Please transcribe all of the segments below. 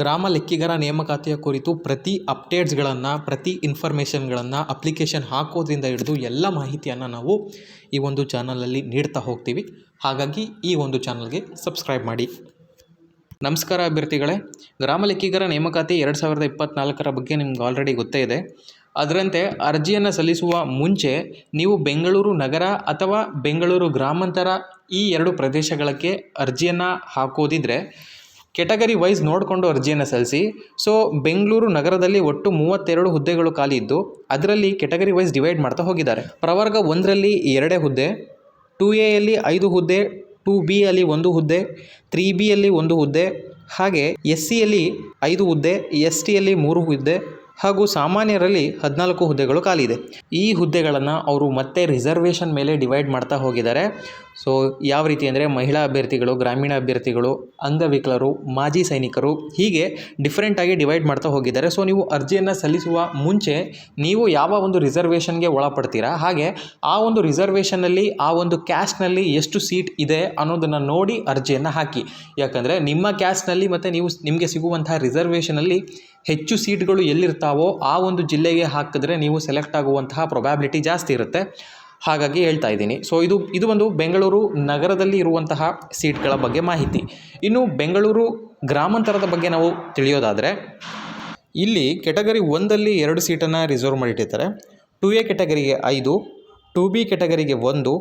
ಗ್ರಾಮ ಲೆಕ್ಕಿಗರ ನೇಮಕಾತಿಯ ಕುರಿತು ಪ್ರತಿ ಅಪ್ಡೇಟ್ಸ್ಗಳನ್ನು, ಪ್ರತಿ ಇನ್ಫಾರ್ಮೇಷನ್ಗಳನ್ನು ಅಪ್ಲಿಕೇಶನ್ ಹಾಕೋದ್ರಿಂದ ಹಿಡಿದು ಎಲ್ಲ ಮಾಹಿತಿಯನ್ನು ನಾವು ಈ ಒಂದು ಚಾನಲಲ್ಲಿ ನೀಡ್ತಾ ಹೋಗ್ತೀವಿ. ಹಾಗಾಗಿ ಈ ಒಂದು ಚಾನಲ್ಗೆ ಸಬ್ಸ್ಕ್ರೈಬ್ ಮಾಡಿ. ನಮಸ್ಕಾರ ಅಭ್ಯರ್ಥಿಗಳೇ, ಗ್ರಾಮ ಲೆಕ್ಕಿಗರ ನೇಮಕಾತಿ 2024 ಬಗ್ಗೆ ನಿಮ್ಗೆ ಆಲ್ರೆಡಿ ಗೊತ್ತೇ ಇದೆ. ಅದರಂತೆ ಅರ್ಜಿಯನ್ನು ಸಲ್ಲಿಸುವ ಮುಂಚೆ ನೀವು ಬೆಂಗಳೂರು ನಗರ ಅಥವಾ ಬೆಂಗಳೂರು ಗ್ರಾಮಾಂತರ ಈ ಎರಡು ಪ್ರದೇಶಗಳಿಗೆ ಅರ್ಜಿಯನ್ನು ಹಾಕೋದಿದ್ರೆ ಕೆಟಗರಿ ವೈಸ್ ನೋಡಿಕೊಂಡು ಅರ್ಜಿಯನ್ನು ಸಲ್ಲಿಸಿ. ಸೊ ಬೆಂಗಳೂರು ನಗರದಲ್ಲಿ ಒಟ್ಟು 32 ಹುದ್ದೆಗಳು ಖಾಲಿ ಇದ್ದು ಅದರಲ್ಲಿ ಕೆಟಗರಿ ವೈಸ್ ಡಿವೈಡ್ ಮಾಡ್ತಾ ಹೋಗಿದ್ದಾರೆ. ಪ್ರವರ್ಗ 1ರಲ್ಲಿ 2 ಹುದ್ದೆ, 2A ಯಲ್ಲಿ 5 ಹುದ್ದೆ, 2B ಯಲ್ಲಿ 1 ಹುದ್ದೆ, 3Bಯಲ್ಲಿ 1 ಹುದ್ದೆ, ಹಾಗೆ SCಯಲ್ಲಿ 5 ಹುದ್ದೆ, STಯಲ್ಲಿ 3 ಹುದ್ದೆ ಹಾಗೂ ಸಾಮಾನ್ಯರಲ್ಲಿ 14 ಹುದ್ದೆಗಳು ಖಾಲಿ ಇದೆ. ಈ ಹುದ್ದೆಗಳನ್ನು ಅವರು ಮತ್ತೆ ರಿಸರ್ವೇಷನ್ ಮೇಲೆ ಡಿವೈಡ್ ಮಾಡ್ತಾ ಹೋಗಿದ್ದಾರೆ. ಸೊ ಯಾವ ರೀತಿ ಅಂದರೆ ಮಹಿಳಾ ಅಭ್ಯರ್ಥಿಗಳು, ಗ್ರಾಮೀಣ ಅಭ್ಯರ್ಥಿಗಳು, ಅಂಗವಿಕಲರು, ಮಾಜಿ ಸೈನಿಕರು, ಹೀಗೆ ಡಿಫ್ರೆಂಟಾಗಿ ಡಿವೈಡ್ ಮಾಡ್ತಾ ಹೋಗಿದ್ದಾರೆ. ಸೊ ನೀವು ಅರ್ಜಿಯನ್ನು ಸಲ್ಲಿಸುವ ಮುಂಚೆ ನೀವು ಯಾವ ಒಂದು ರಿಸರ್ವೇಷನ್ಗೆ ಒಳಪಡ್ತೀರಾ, ಹಾಗೆ ಆ ಒಂದು ರಿಸರ್ವೇಷನ್ನಲ್ಲಿ ಆ ಒಂದು ಕ್ಯಾಸ್ಟ್ನಲ್ಲಿ ಎಷ್ಟು ಸೀಟ್ ಇದೆ ಅನ್ನೋದನ್ನು ನೋಡಿ ಅರ್ಜಿಯನ್ನು ಹಾಕಿ. ಯಾಕಂದರೆ ನಿಮ್ಮ ಕ್ಯಾಸ್ಟ್ನಲ್ಲಿ ಮತ್ತು ನಿಮಗೆ ಸಿಗುವಂತಹ ರಿಸರ್ವೇಷನಲ್ಲಿ ಹೆಚ್ಚು ಸೀಟ್ಗಳು ಎಲ್ಲಿರ್ತಾವೋ ಆ ಒಂದು ಜಿಲ್ಲೆಗೆ ಹಾಕಿದ್ರೆ ನೀವು ಸೆಲೆಕ್ಟ್ ಆಗುವಂತಹ ಪ್ರೊಬ್ಯಾಬಿಲಿಟಿ ಜಾಸ್ತಿ ಇರುತ್ತೆ. ಹಾಗಾಗಿ ಹೇಳ್ತಾ ಇದ್ದೀನಿ. ಸೊ ಇದು ಒಂದು ಬೆಂಗಳೂರು ನಗರದಲ್ಲಿ ಇರುವಂತಹ ಸೀಟ್ಗಳ ಬಗ್ಗೆ ಮಾಹಿತಿ. ಇನ್ನು ಬೆಂಗಳೂರು ಗ್ರಾಮಾಂತರದ ಬಗ್ಗೆ ನಾವು ತಿಳಿಯೋದಾದರೆ ಇಲ್ಲಿ category 1ದಲ್ಲಿ 2 ಸೀಟನ್ನು reserve ಮಾಡಿಟ್ಟಿರ್ತಾರೆ. 2A ಕೆಟಗರಿಗೆ 5, 2B ಕೆಟಗರಿಗೆ 1,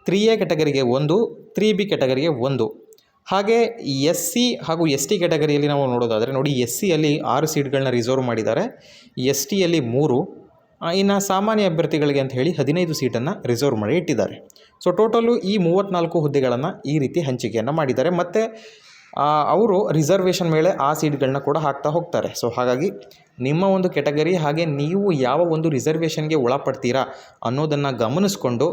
3A ಕೆಟಗರಿಗೆ 1, 3B ಕೆಟಗರಿಗೆ 1. ಹಾಗೆ SC ಹಾಗೂ ST ಕೆಟಗರಿಯಲ್ಲಿ ನಾವು ನೋಡೋದಾದರೆ ನೋಡಿ, SCಯಲ್ಲಿ 6 ಸೀಟ್ಗಳನ್ನ ರಿಸರ್ವ್ ಮಾಡಿದ್ದಾರೆ, STಯಲ್ಲಿ 3, ಇನ್ನು ಸಾಮಾನ್ಯ ಅಭ್ಯರ್ಥಿಗಳಿಗೆ ಅಂತ ಹೇಳಿ 15 ಸೀಟನ್ನು ರಿಸರ್ವ್ ಮಾಡಿ ಇಟ್ಟಿದ್ದಾರೆ. ಸೊ ಟೋಟಲು ಈ 34 ಹುದ್ದೆಗಳನ್ನು ಈ ರೀತಿ ಹಂಚಿಕೆಯನ್ನು ಮಾಡಿದ್ದಾರೆ. ಮತ್ತು ಅವರು ರಿಸರ್ವೇಷನ್ ಮೇಲೆ ಆ ಸೀಟ್ಗಳನ್ನ ಕೂಡ ಹಾಕ್ತಾ ಹೋಗ್ತಾರೆ. ಸೊ ಹಾಗಾಗಿ ನಿಮ್ಮ ಒಂದು ಕೆಟಗರಿ ಹಾಗೆ ನೀವು ಯಾವ ಒಂದು ರಿಸರ್ವೇಷನ್ಗೆ ಒಳಪಡ್ತೀರಾ ಅನ್ನೋದನ್ನು ಗಮನಿಸ್ಕೊಂಡು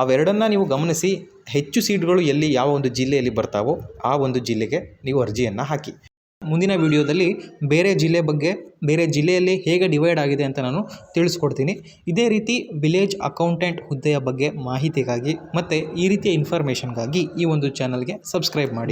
ಅವೆರಡನ್ನು ನೀವು ಗಮನಿಸಿ ಹೆಚ್ಚು ಸೀಟ್ಗಳು ಎಲ್ಲಿ ಯಾವ ಒಂದು ಜಿಲ್ಲೆಯಲ್ಲಿ ಬರ್ತಾವೋ ಆ ಒಂದು ಜಿಲ್ಲೆಗೆ ನೀವು ಅರ್ಜಿಯನ್ನು ಹಾಕಿ. ಮುಂದಿನ ವಿಡಿಯೋದಲ್ಲಿ ಬೇರೆ ಜಿಲ್ಲೆ ಬಗ್ಗೆ, ಬೇರೆ ಜಿಲ್ಲೆಯಲ್ಲಿ ಹೇಗೆ ಡಿವೈಡ್ ಆಗಿದೆ ಅಂತ ನಾನು ತಿಳಿಸ್ಕೊಡ್ತೀನಿ. ಇದೇ ರೀತಿ ವಿಲೇಜ್ ಅಕೌಂಟೆಂಟ್ ಹುದ್ದೆಯ ಬಗ್ಗೆ ಮಾಹಿತಿಗಾಗಿ ಮತ್ತು ಈ ರೀತಿಯ ಇನ್ಫಾರ್ಮೇಷನ್ಗಾಗಿ ಈ ಒಂದು ಚಾನಲ್ಗೆ ಸಬ್ಸ್ಕ್ರೈಬ್ ಮಾಡಿ.